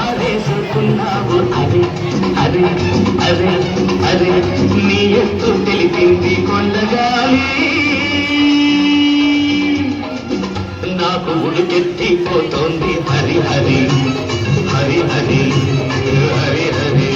ఆదేశుకున్నావు అరే అరే అరే అరే నీ ఎత్తు తెలిపింది కొండగాలి నాకు ఉడికెత్తిపోతోంది హరి హరి హరి హరి హరి హరి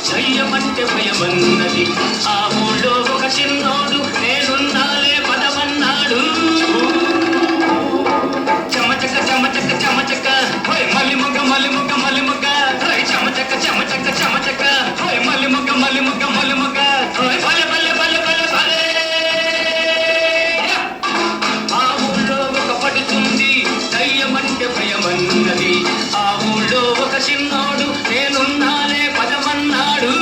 చెయ్యమంటే భయమన్నది ఆ ఊళ్ళో ఒక చిన్నోడు నేనున్నాలే పదమన్నాడు చెమచక చెమచక చెమచక హోయ్ మల్లి మొగ్గ మల్లి మొగ్గ మల్లి మొగ్గ హోయ్ చెమచక చెమచక చెమచక హోయ్ మల్లి మొగ్గ మల్లి మొగ్గ మల్లి మొగ్గ హోయ్ భలే భలే భలే భలే భలే ఆ ఊళ్ళో ఒక పడుతుంది చెయ్యమంటే భయమన్నది ఆ ఊళ్ళో ఒక చిన్నోడు నేనున్నాలే పదమన్నాడు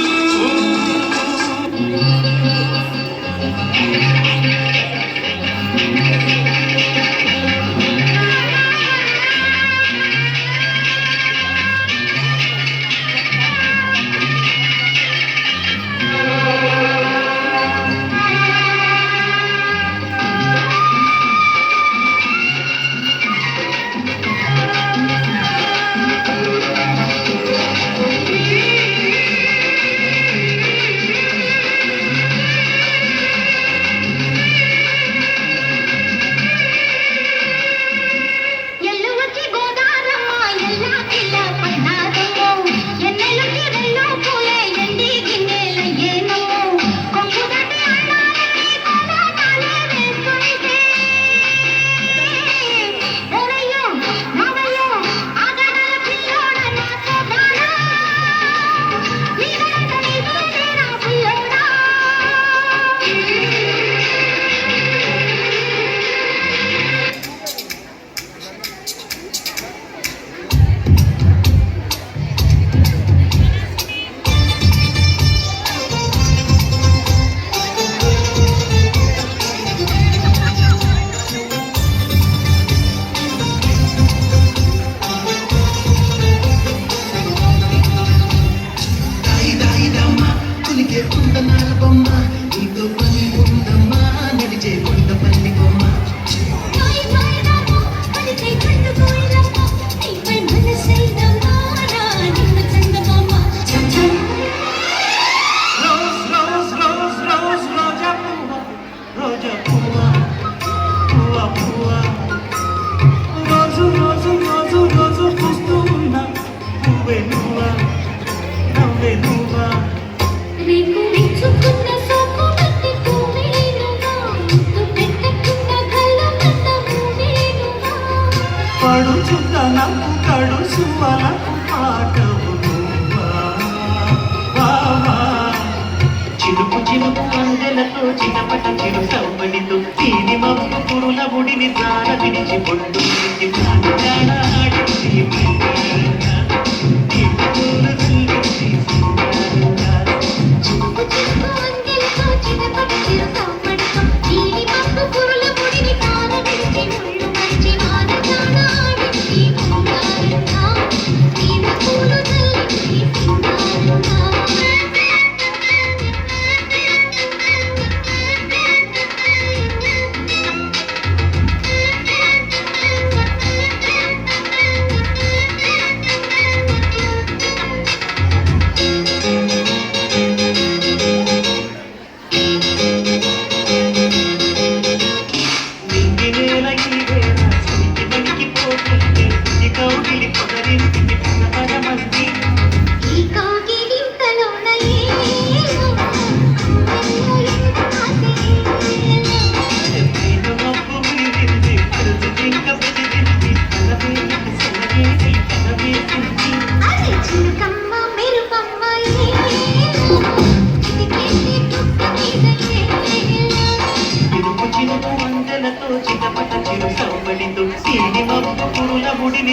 చిలుపు చిలుపు అందెలతో చిన్నపట చిరు సవ్వడితో తీని మబ్బు పురుల గుడిని తార విడిచి పొట్టు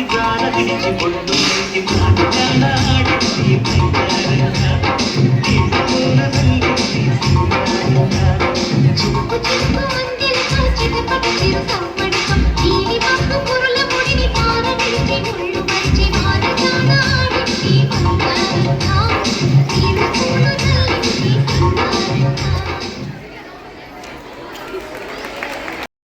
జాన విడిచి ఒళ్ళు